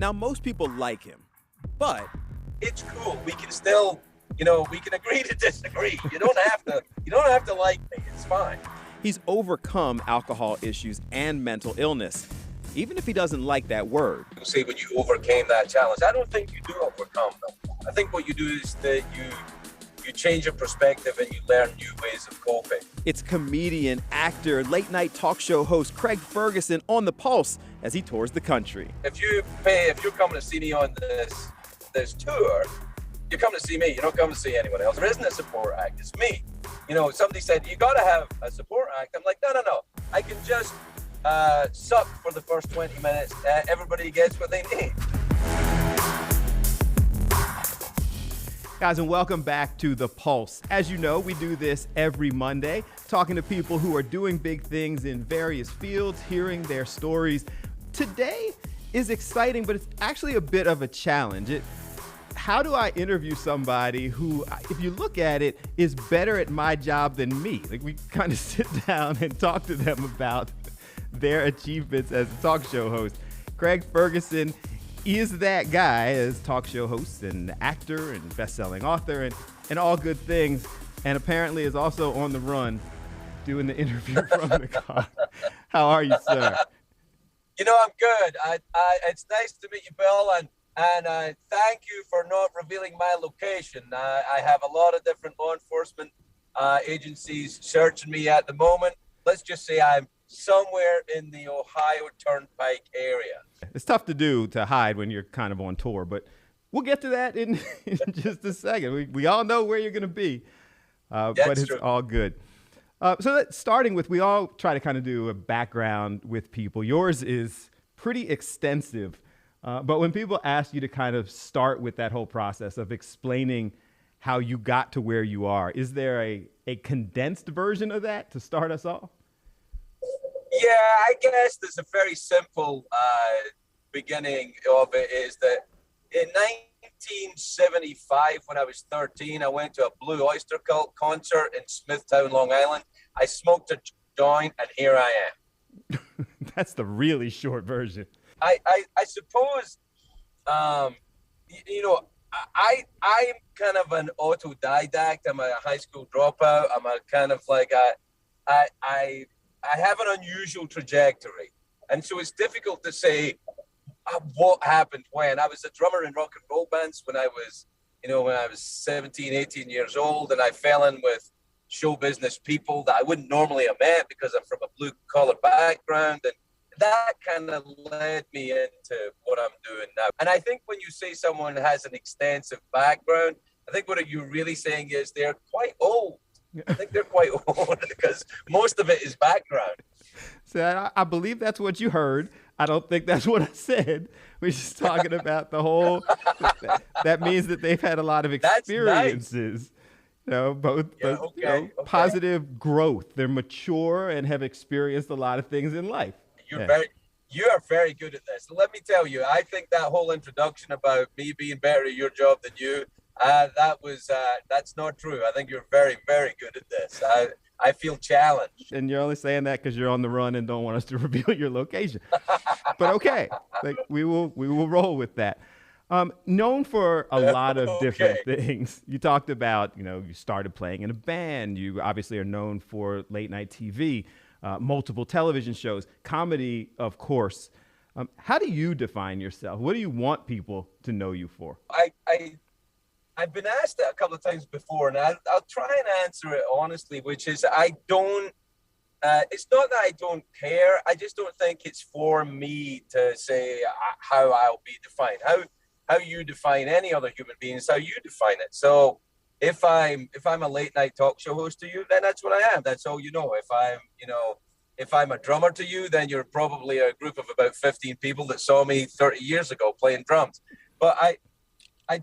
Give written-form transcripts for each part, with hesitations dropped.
Now, most people like him, but it's cool. We can still, we can agree to disagree. You don't have to like me. It's fine. he's overcome alcohol issues and mental illness, even if he doesn't like that word. Say when you overcame that challenge, I don't think you do overcome them. I think what you do is that you change your perspective and you learn new ways of coping. It's comedian, actor, late-night talk show host Craig Ferguson on the pulse as he tours the country. If you're coming to see me on this tour, you're coming to see me. You don't come to see anyone else. There isn't a support act. It's me. Somebody said, you got to have a support act. I'm like, no. I can just suck for the first 20 minutes. Everybody gets what they need. Guys, and welcome back to The Pulse. As you know, we do this every Monday, talking to people who are doing big things in various fields, hearing their stories. Today is exciting, but it's actually a bit of a challenge. How do I interview somebody who, if you look at it, is better at my job than me? Like, we kind of sit down and talk to them about their achievements as a talk show host. Craig Ferguson is that guy as talk show host and actor and best-selling author and all good things, and apparently is also on the run doing the interview from the car. How are you, sir? I'm good. It's nice to meet you, Bill, and thank you for not revealing my location. I have a lot of different law enforcement agencies searching me at the moment. Let's just say I'm somewhere in the Ohio Turnpike area. It's tough to hide when you're kind of on tour, but we'll get to that in just a second. We all know where you're going to be, but it's true. All good. Starting with, we all try to kind of do a background with people. Yours is pretty extensive, but when people ask you to kind of start with that whole process of explaining how you got to where you are, is there a condensed version of that to start us off? Yeah, I guess there's a very simple beginning of it is that in 1975, when I was 13, I went to a Blue Oyster Cult concert in Smithtown, Long Island. I smoked a joint, and here I am. That's the really short version. I suppose, I'm kind of an autodidact. I'm a high school dropout. I'm a kind of like I have an unusual trajectory. And so it's difficult to say what happened when. I was a drummer in rock and roll bands when I was 17, 18 years old. And I fell in with show business people that I wouldn't normally have met because I'm from a blue collar background. And that kind of led me into what I'm doing now. And I think when you say someone has an extensive background, I think what you're really saying is they're quite old. I think they're quite old because most of it is background. So I believe that's what you heard. I don't think that's what I said. We're just talking about the whole, that means that they've had a lot of experiences, both positive growth. They're mature and have experienced a lot of things in life. You are very good at this. So let me tell you, I think that whole introduction about me being better at your job than you, that's not true. I think you're very, very good at this. I feel challenged. And you're only saying that because you're on the run and don't want us to reveal your location. But okay, we will roll with that. Known for a lot of different things. You talked about, you started playing in a band. You obviously are known for late night TV, multiple television shows, comedy, of course. How do you define yourself? What do you want people to know you for? I've been asked that a couple of times before, and I'll try and answer it honestly, which is I don't, it's not that I don't care. I just don't think it's for me to say how I'll be defined. How you define any other human being is how you define it. So if I'm a late night talk show host to you, then that's what I am. That's all you know. If I'm a drummer to you, then you're probably a group of about 15 people that saw me 30 years ago playing drums. But I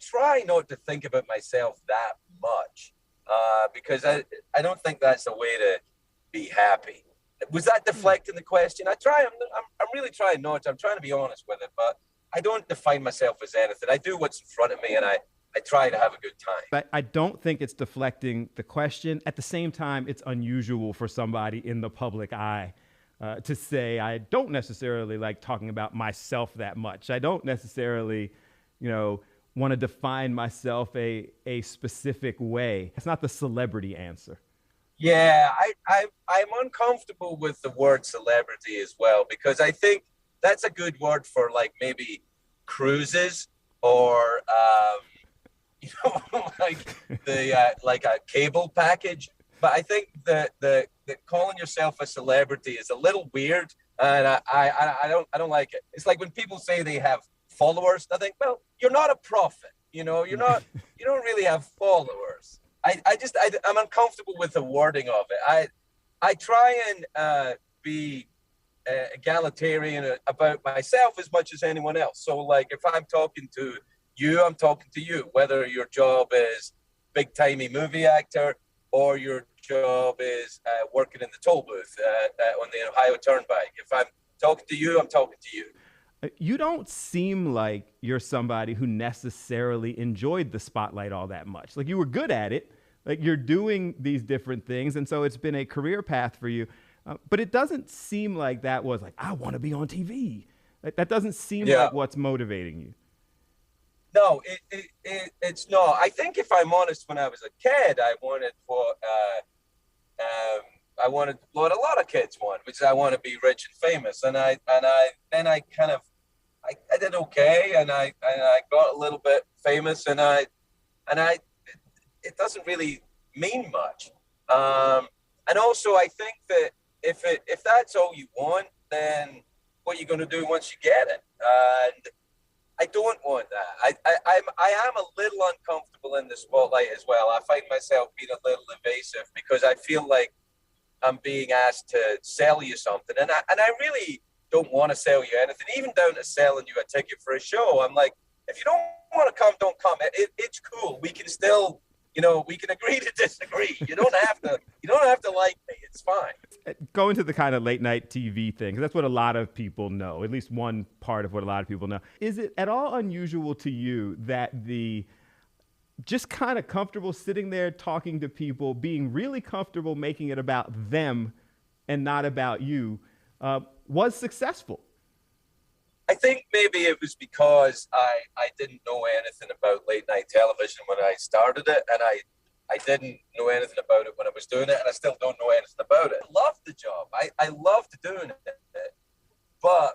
try not to think about myself that much because I don't think that's a way to be happy. Was that deflecting the question? I'm really trying not to. I'm trying to be honest with it, but I don't define myself as anything. I do what's in front of me, and I try to have a good time. But I don't think it's deflecting the question. At the same time, it's unusual for somebody in the public eye to say I don't necessarily like talking about myself that much. I don't necessarily, want to define myself a specific way. It's not the celebrity answer. Yeah, I'm uncomfortable with the word celebrity as well, because I think that's a good word for like maybe cruises or like a cable package. But I think that the calling yourself a celebrity is a little weird, and I don't like it. It's like when people say they have followers. I think, well, you're not a prophet. You don't really have followers. I'm uncomfortable with the wording of it. I try and be egalitarian about myself as much as anyone else. So like if I'm talking to you, I'm talking to you, whether your job is big timey movie actor or your job is working in the toll booth on the Ohio Turnpike. If I'm talking to you, I'm talking to you. You don't seem like you're somebody who necessarily enjoyed the spotlight all that much. Like you were good at it, like you're doing these different things. And so it's been a career path for you. But it doesn't seem like that was like, I want to be on TV. Like, that doesn't seem like what's motivating you. No, it's not. I think if I'm honest, when I was a kid, I wanted what a lot of kids want, which is I want to be rich and famous. And I did okay, and I got a little bit famous, and it doesn't really mean much. And also, I think that if that's all you want, then what are you going to do once you get it? And I don't want that. I am a little uncomfortable in the spotlight as well. I find myself being a little evasive because I feel like I'm being asked to sell you something, and I really don't want to sell you anything, even down to selling you a ticket for a show. I'm like, if you don't want to come, don't come. It's cool. We can still, we can agree to disagree. You don't have to like me. It's fine. Going to the kind of late night TV thing, 'cause that's what a lot of people know, at least one part of what a lot of people know. Is it at all unusual to you that the just kind of comfortable sitting there talking to people, being really comfortable making it about them and not about you, was successful? I think maybe it was because I didn't know anything about late night television when I started it, and I didn't know anything about it when I was doing it, and I still don't know anything about it. I loved the job. I loved doing it. But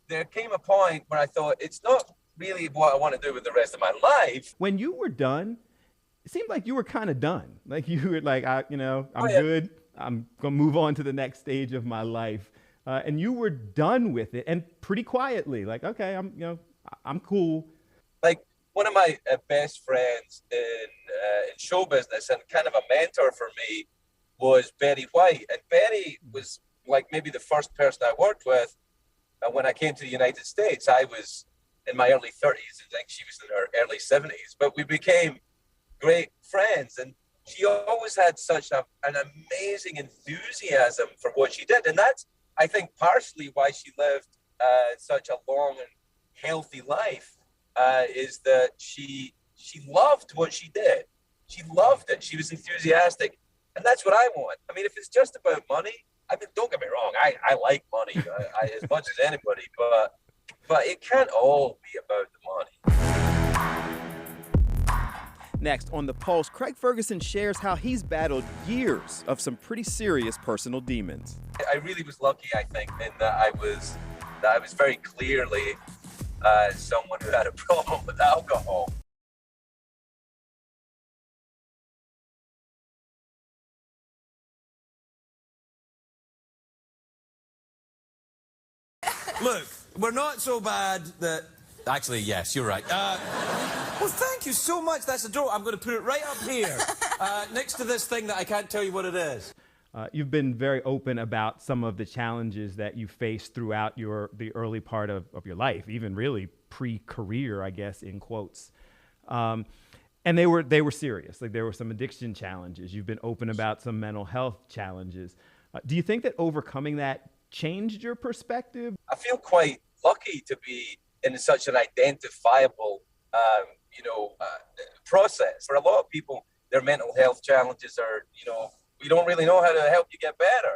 there came a point where I thought, it's not really what I want to do with the rest of my life. When you were done, it seemed like you were kind of done. Like you were like, I'm good. I'm going to move on to the next stage of my life. And you were done with it, and pretty quietly, like, okay, I'm cool. Like one of my best friends in show business and kind of a mentor for me was Betty White. And Betty was like maybe the first person I worked with when I came to the United States. I was in my early 30s. I think she was in her early 70s, but we became great friends. And she always had such an amazing enthusiasm for what she did. And that's, I think, partially why she lived such a long and healthy life, is that she loved what she did. She loved it. She was enthusiastic. And that's what I want. I mean, if it's just about money, I mean, don't get me wrong. I like money as much as anybody, but it can't all be about the money. Next on The Pulse, Craig Ferguson shares how he's battled years of some pretty serious personal demons. I really was lucky, I think, in that I was very clearly someone who had a problem with alcohol. Look, we're not so bad that... Actually, yes, you're right. Well, thank you so much. That's a draw. I'm going to put it right up here, next to this thing that I can't tell you what it is. You've been very open about some of the challenges that you faced throughout the early part of your life, even really pre-career, I guess, in quotes. And they were serious. Like there were some addiction challenges. You've been open about some mental health challenges. Do you think that overcoming that changed your perspective? I feel quite lucky to be in such an identifiable, process. For a lot of people, their mental health challenges are, we don't really know how to help you get better.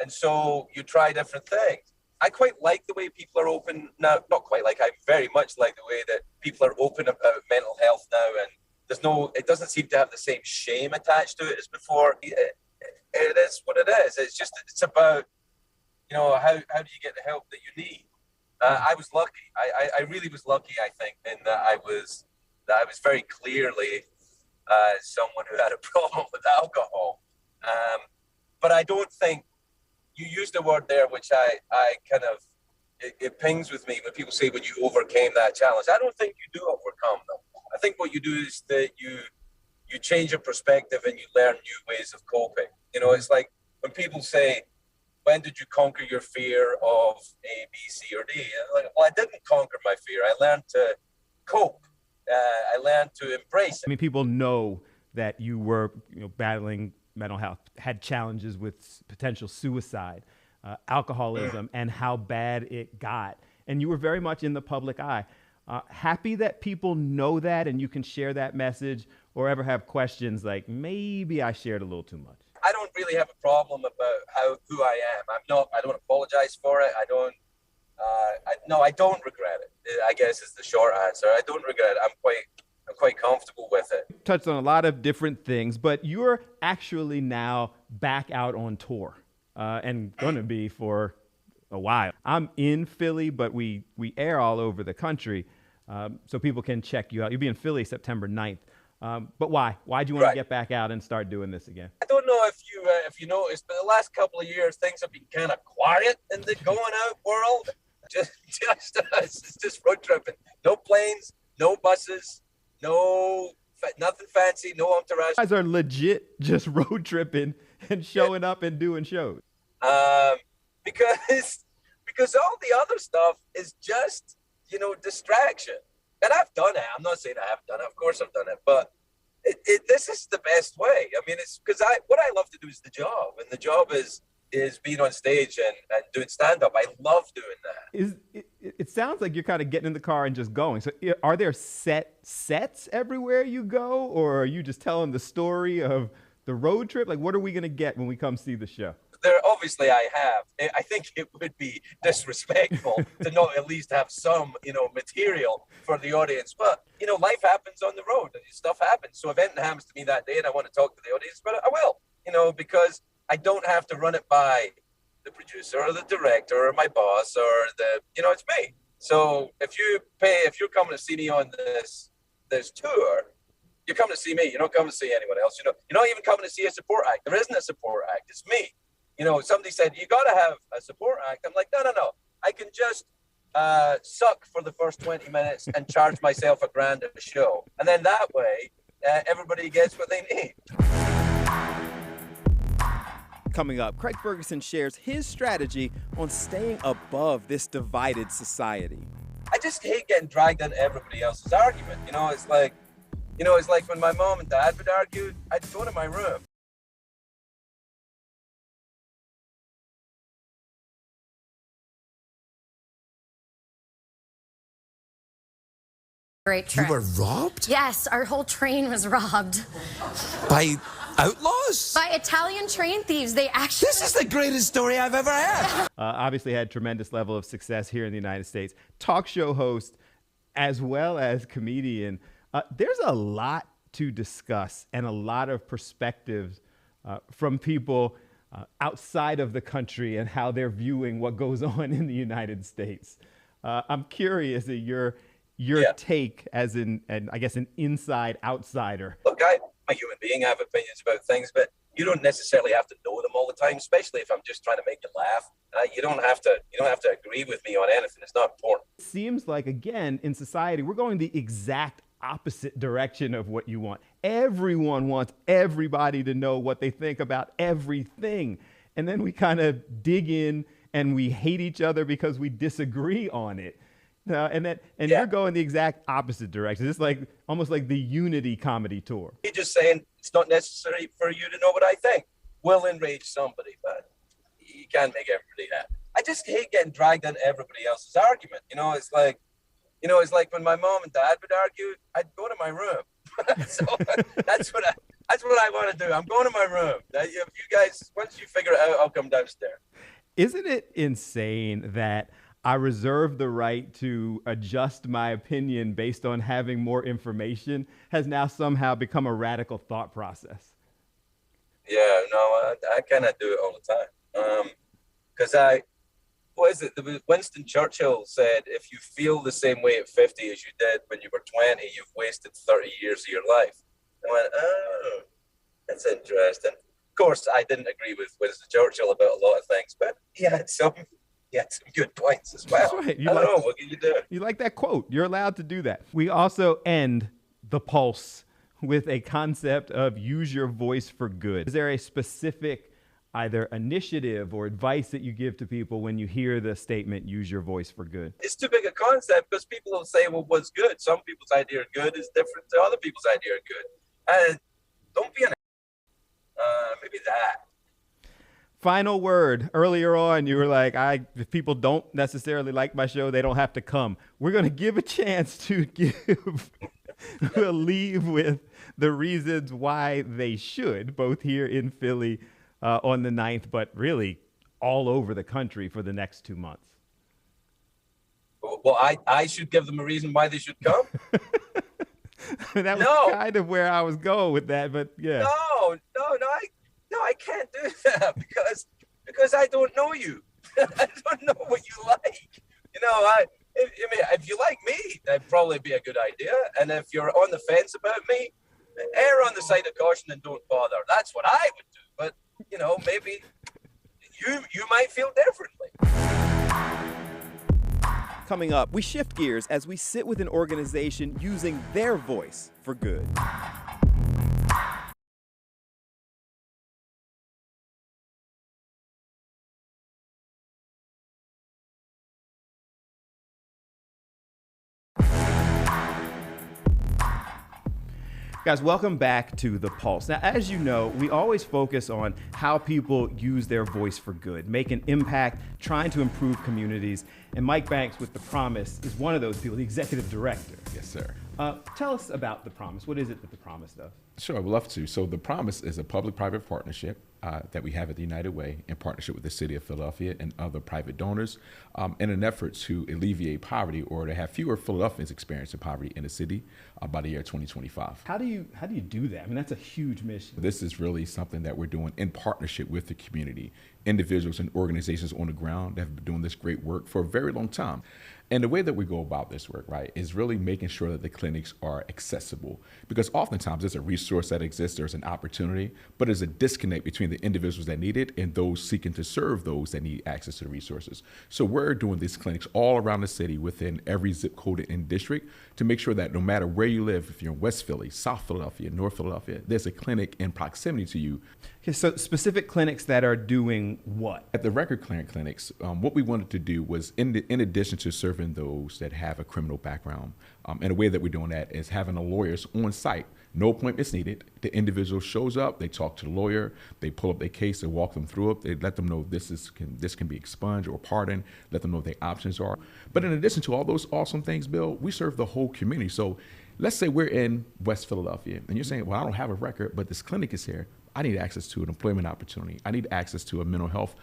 And so you try different things. I quite like the way people are open now. Not quite like, I very much like the way that people are open about mental health now. And it doesn't seem to have the same shame attached to it as before. It is what it is. It's about, how do you get the help that you need? I was lucky. I really was lucky, I think, in that I was very clearly someone who had a problem with alcohol. But I don't think, you used a word there which I kind of, it pings with me when people say when you overcame that challenge. I don't think you do overcome them. I think what you do is that you change your perspective and you learn new ways of coping. It's like when people say, when did you conquer your fear of A, B, C, or D? Like, well, I didn't conquer my fear. I learned to cope. I learned to embrace it. I mean, people know that you were battling mental health, had challenges with potential suicide, alcoholism, and how bad it got. And you were very much in the public eye. Happy that people know that and you can share that message, or ever have questions like, maybe I shared a little too much? I don't really have a problem about who I am. I don't apologize for it. I don't regret it, I guess is the short answer. I don't regret it. I'm quite comfortable with it. Touched on a lot of different things, but you're actually now back out on tour and going to be for a while. I'm in Philly, but we air all over the country, so people can check you out. You'll be in Philly September 9th. But why? Why'd you want to get back out and start doing this again? I don't know if you noticed, but the last couple of years things have been kind of quiet in the going out world. It's just road tripping. No planes, no buses, nothing fancy, no entourage. You guys are legit just road tripping and showing up and doing shows. Because all the other stuff is just distraction. And I've done it. I'm not saying I haven't done it. Of course I've done it. But this is the best way. I mean, it's because what I love to do is the job. And the job is being on stage and doing stand-up. I love doing that. It sounds like you're kind of getting in the car and just going. So are there sets everywhere you go? Or are you just telling the story of the road trip? Like, what are we going to get when we come see the show? Obviously I have. I think it would be disrespectful to not at least have some, material for the audience. But, life happens on the road and stuff happens. So if anything happens to me that day and I want to talk to the audience about it, I will, because I don't have to run it by the producer or the director or my boss or it's me. So if you're coming to see me on this tour, you're coming to see me. You're not coming to see anyone else. You're not even coming to see a support act. There isn't a support act. It's me. Somebody said, you got to have a support act. I'm like, no. I can just suck for the first 20 minutes and charge myself $1,000 a show. And then that way, everybody gets what they need. Coming up, Craig Ferguson shares his strategy on staying above this divided society. I just hate getting dragged into everybody else's argument. It's like when my mom and dad would argue, I'd go to my room. Great trip. You were robbed? Yes, our whole train was robbed. By outlaws? By Italian train thieves. They actually... This is the greatest story I've ever had. Obviously had tremendous level of success here in the United States. Talk show host as well as comedian. There's a lot to discuss and a lot of perspectives from people outside of the country and how they're viewing what goes on in the United States. I'm curious at your take as an inside outsider. Look, I'm a human being. I have opinions about things, but you don't necessarily have to know them all the time, especially if I'm just trying to make you laugh. You don't have to agree with me on anything. It's not important. It seems like, again, in society, we're going the exact opposite direction of what you want. Everyone wants everybody to know what they think about everything. And then we kind of dig in and we hate each other because we disagree on it. You're going the exact opposite direction. It's like almost like the Unity comedy tour. You're just saying it's not necessary for you to know what I think. Will enrage somebody, but you can't make everybody happy. I just hate getting dragged into everybody else's argument. It's like when my mom and dad would argue, I'd go to my room. So that's what I want to do. I'm going to my room. If you guys, once you figure it out, I'll come downstairs. Isn't it insane that I reserve the right to adjust my opinion based on having more information has now somehow become a radical thought process? Yeah, no, I kind of do it all the time. Because what is it? Winston Churchill said, if you feel the same way at 50 as you did when you were 20, you've wasted 30 years of your life. I went, oh, that's interesting. Of course, I didn't agree with Winston Churchill about a lot of things, but he had some good points as well. That's right. I don't know, what can you do? You like that quote. You're allowed to do that. We also end the Pulse with a concept of use your voice for good. Is there a specific either initiative or advice that you give to people when you hear the statement, use your voice for good? It's too big a concept because people will say, well, what's good? Some people's idea of good is different to other people's idea of good. And don't be an maybe that. Final word. Earlier on, you were like, if people don't necessarily like my show, they don't have to come. We're going to give a chance to give, we'll leave with the reasons why they should, both here in Philly on the 9th, but really all over the country for the next 2 months. Well, I should give them a reason why they should come. That was kind of where I was going with that, but yeah. No, I can't do that because I don't know you. I don't know what you like. You know, if you like me, that'd probably be a good idea. And if you're on the fence about me, err on the side of caution and don't bother. That's what I would do. But you know, maybe you might feel differently. Coming up, we shift gears as we sit with an organization using their voice for good. Guys, welcome back to The Pulse. Now, as you know, we always focus on how people use their voice for good, make an impact, trying to improve communities. And Mike Banks with The Promise is one of those people, the executive director. Yes, sir. Tell us about The Promise. What is it that The Promise does? Sure, I'd love to. So The Promise is a public-private partnership that we have at the United Way in partnership with the City of Philadelphia and other private donors in an effort to alleviate poverty or to have fewer Philadelphians experiencing poverty in the city by the year 2025. How do you do that? I mean, that's a huge mission. This is really something that we're doing in partnership with the community, individuals and organizations on the ground that have been doing this great work for a very long time. And the way that we go about this work, right, is really making sure that the clinics are accessible. Because oftentimes there's a resource that exists, there's an opportunity, but there's a disconnect between the individuals that need it and those seeking to serve those that need access to the resources. So we're doing these clinics all around the city within every zip code and district to make sure that no matter where you live, if you're in West Philly, South Philadelphia, North Philadelphia, there's a clinic in proximity to you. Okay, so specific clinics that are doing what? At the record clearance clinics, what we wanted to do was, in addition to serving those that have a criminal background, and the way that we're doing that is having the lawyers on site. No appointments needed. The individual shows up, they talk to the lawyer, they pull up their case, they walk them through it, they let them know this can be expunged or pardoned, let them know what their options are. But in addition to all those awesome things, Bill, we serve the whole community. So let's say we're in West Philadelphia and you're saying, well, I don't have a record, but this clinic is here. I need access to an employment opportunity. I need access to a mental health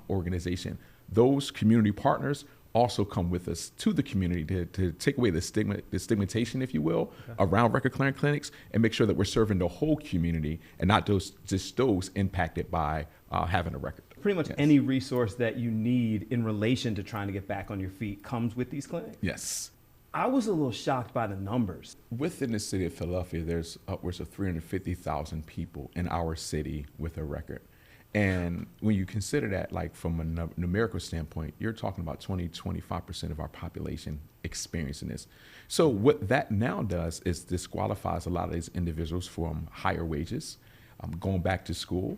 organization. Those community partners also come with us to the community to take away the stigmatization, if you will, around record clearance clinics and make sure that we're serving the whole community and not just those impacted by having a record. Pretty much any resource that you need in relation to trying to get back on your feet comes with these clinics? Yes. I was a little shocked by the numbers. Within the city of Philadelphia, there's upwards of 350,000 people in our city with a record. And when you consider that, like from a numerical standpoint, you're talking about 25% of our population experiencing this. So what that now does is disqualifies a lot of these individuals from higher wages, going back to school,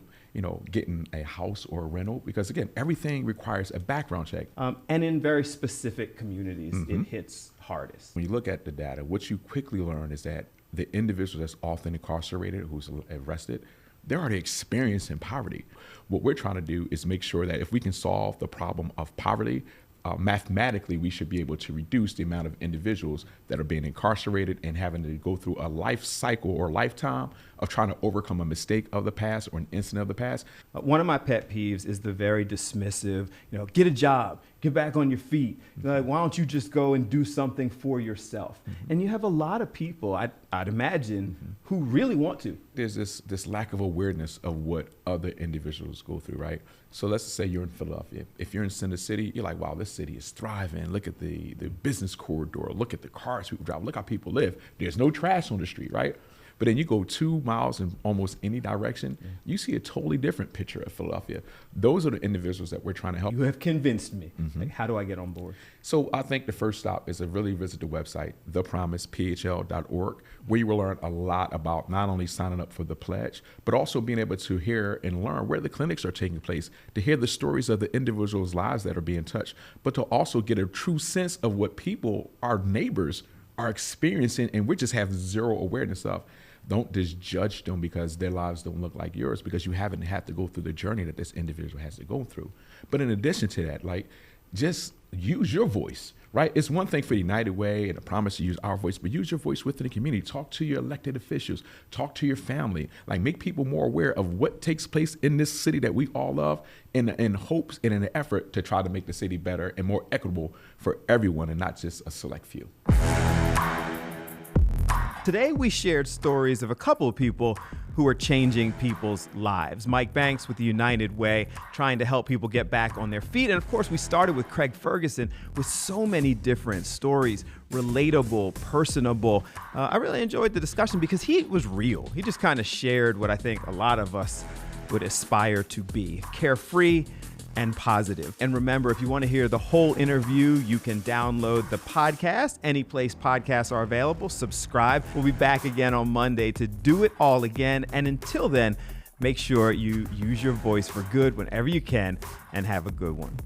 getting a house or a rental, because again, everything requires a background check. And in very specific communities, it hits hardest. When you look at the data, what you quickly learn is that the individual that's often incarcerated, who's arrested, they're already experiencing poverty. What we're trying to do is make sure that if we can solve the problem of poverty, mathematically, we should be able to reduce the amount of individuals that are being incarcerated and having to go through a life cycle or lifetime of trying to overcome a mistake of the past or an incident of the past. One of my pet peeves is the very dismissive, get a job, get back on your feet. Like, why don't you just go and do something for yourself? And you have a lot of people, I'd imagine, who really want to. There's this lack of awareness of what other individuals go through, right? So let's say you're in Philadelphia. If you're in Center City, you're like, wow, this city is thriving. Look at the business corridor. Look at the cars people drive. Look how people live. There's no trash on the street, right? But then you go 2 miles in almost any direction, you see a totally different picture of Philadelphia. Those are the individuals that we're trying to help. You have convinced me. Like, how do I get on board? So I think the first stop is to really visit the website, thepromisephl.org, where you will learn a lot about not only signing up for the pledge, but also being able to hear and learn where the clinics are taking place, to hear the stories of the individuals' lives that are being touched, but to also get a true sense of what people, our neighbors, are experiencing, and we just have zero awareness of. Don't just judge them because their lives don't look like yours, because you haven't had to go through the journey that this individual has to go through. But in addition to that, like, just use your voice, right? It's one thing for United Way and a promise to use our voice, but use your voice within the community. Talk to your elected officials, talk to your family, like, make people more aware of what takes place in this city that we all love, in hopes and in an effort to try to make the city better and more equitable for everyone and not just a select few. Today, we shared stories of a couple of people who are changing people's lives. Mike Banks with the United Way, trying to help people get back on their feet. And of course, we started with Craig Ferguson with so many different stories, relatable, personable. I really enjoyed the discussion because he was real. He just kind of shared what I think a lot of us would aspire to be: carefree and positive. And remember, if you want to hear the whole interview, you can download the podcast. Any place podcasts are available. Subscribe. We'll be back again on Monday to do it all again. And until then, make sure you use your voice for good whenever you can, and have a good one.